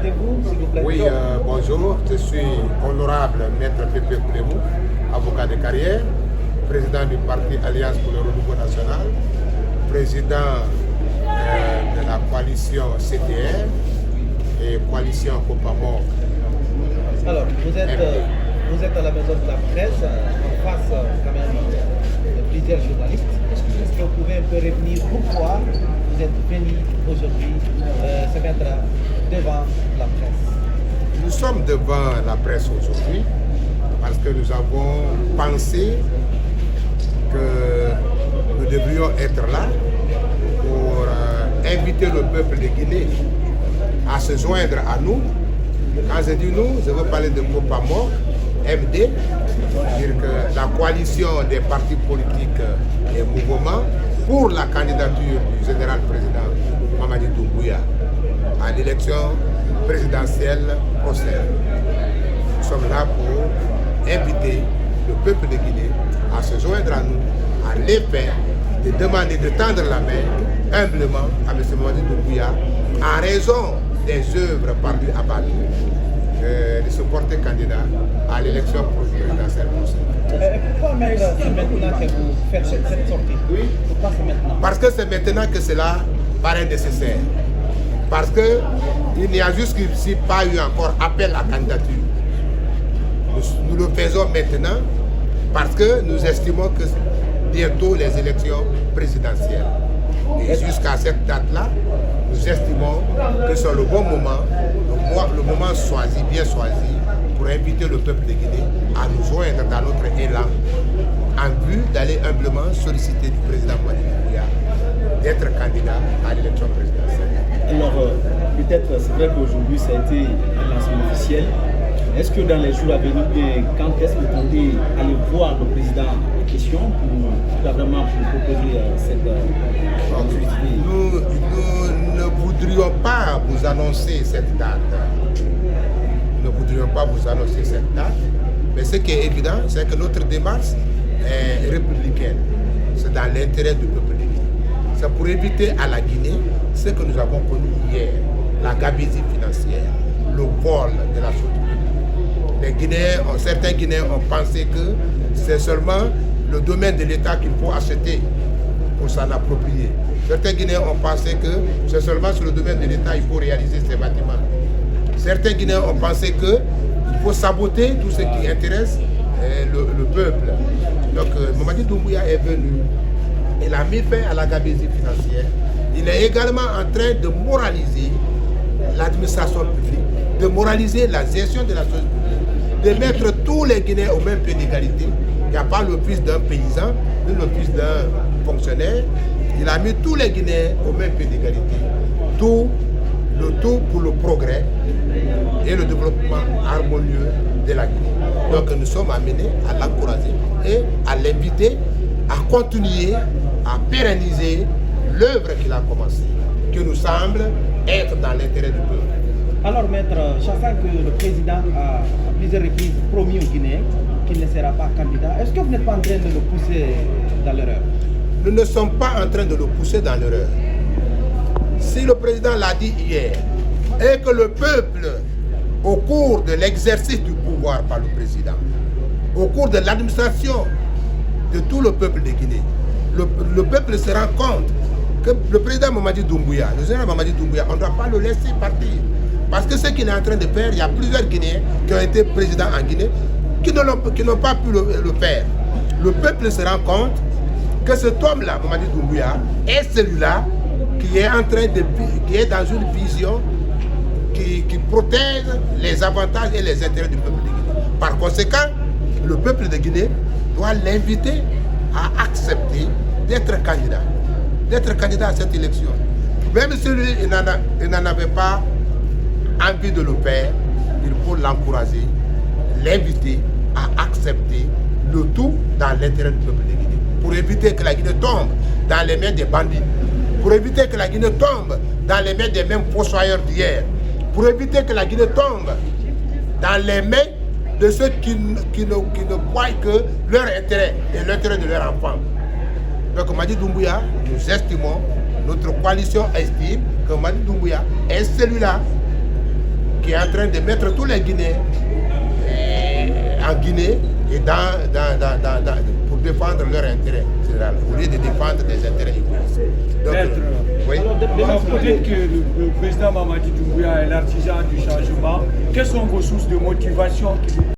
présentez-vous, s'il vous plaît. Oui, bonjour, je suis honorable Maître Pépé Koulemou, avocat de carrière, président du parti Alliance pour le Renouveau National, président de la coalition CTR et coalition Copamor. Alors, vous êtes à la maison de la presse, en face quand même de plusieurs journalistes. Est-ce que vous pouvez un peu revenir pourquoi vous êtes venu aujourd'hui se mettre devant la presse? Nous sommes devant la presse aujourd'hui parce que nous avons pensé que nous devrions être là pour inviter le peuple de Guinée à se joindre à nous. Quand je dis nous, je veux parler de Copamor, MD, dire que la coalition des partis politiques et mouvements pour la candidature du général président Mamadi Doumbouya à l'élection présidentielle prochaine. Nous sommes là pour inviter le peuple de Guinée à se joindre à nous, à l'effet de demander de tendre la main humblement à M. Mamadi Doumbouya en raison des œuvres par lui abattues, de se porter candidat à l'élection présidentielle prochaine. Pourquoi c'est maintenant que vous faites cette sortie? Oui. Pourquoi c'est maintenant? Parce que c'est maintenant que cela paraît nécessaire. Parce qu'il n'y a jusqu'ici pas eu encore appel à candidature. Nous le faisons maintenant parce que nous estimons que bientôt les élections présidentielles. Et jusqu'à cette date-là, nous estimons que c'est le bon moment, le moment choisi, bien choisi, pour inviter le peuple de Guinée à nous joindre dans notre élan en vue d'aller humblement solliciter du président Mamadi Doumbouya d'être candidat à l'élection présidentielle. Alors, peut-être, c'est vrai qu'aujourd'hui, ça a été un lancement officiel. Est-ce que dans les jours à venir, quand est-ce que vous comptez aller voir le président en question pour vraiment proposer cette opportunité? Nous ne voudrions pas vous annoncer cette date. Nous ne voudrions pas vous annoncer cette date. Mais ce qui est évident, c'est que notre démarche est républicaine. C'est dans l'intérêt du peuple de Guinée. C'est pour éviter à la Guinée ce que nous avons connu hier, la gabegie financière, le vol de la chose publique. Certains Guinéens ont pensé que c'est seulement le domaine de l'État qu'il faut acheter pour s'en approprier. Certains Guinéens ont pensé que c'est seulement sur le domaine de l'État qu'il faut réaliser ces bâtiments. Certains Guinéens ont pensé qu'il faut saboter tout ce qui intéresse le peuple. Donc Mamadi Doumbouya est venu, il a mis fin à la gabegie financière. Il est également en train de moraliser l'administration publique, de moraliser la gestion de la chose publique, de mettre tous les Guinéens au même pied d'égalité. Il n'y a pas le fils d'un paysan, ni le fils d'un fonctionnaire. Il a mis tous les Guinéens au même pied d'égalité. Tout pour le progrès et le développement harmonieux de la Guinée. Donc nous sommes amenés à l'encourager et à l'inviter à continuer, à pérenniser l'œuvre qu'il a commencée, qui nous semble être dans l'intérêt du peuple. Alors, Maître, sachant que le président a à plusieurs reprises promis aux Guinéens qu'il ne sera pas candidat, est-ce que vous n'êtes pas en train de le pousser dans l'erreur? Nous ne sommes pas en train de le pousser dans l'erreur. Si le président l'a dit hier, et que le peuple, au cours de l'exercice du pouvoir par le président, au cours de l'administration de tout le peuple de Guinée, le peuple se rend compte que le président Mamadi Doumbouya, le général Mamadi Doumbouya, on ne doit pas le laisser partir. Parce que ce qu'il est en train de faire, il y a plusieurs Guinéens qui ont été présidents en Guinée qui n'ont pas pu le faire. Le peuple se rend compte que cet homme-là, Mamadi Doumbouya, est celui-là qui est dans une vision qui protège les avantages et les intérêts du peuple de Guinée. Par conséquent, le peuple de Guinée doit l'inviter à accepter d'être candidat à cette élection. Même si lui, il n'en avait pas envie de le faire, il faut l'encourager, l'inviter à accepter le tout dans l'intérêt du peuple de Guinée, pour éviter que la Guinée tombe dans les mains des bandits, pour éviter que la Guinée tombe dans les mains des mêmes fossoyeurs d'hier, pour éviter que la Guinée tombe dans les mains de ceux qui ne voient que leur intérêt et l'intérêt de leurs enfants. Donc Mamadi Doumbouya, nous estimons, notre coalition estime que Mamadi Doumbouya est celui-là qui est en train de mettre tous les Guinéens en Guinée et pour défendre leurs intérêts généraux, au lieu de défendre des intérêts égoïstes. Donc, oui. Alors, vous dites que le président Mamadi Doumbouya est l'artisan du changement. Quelles sont vos sources de motivation qui vous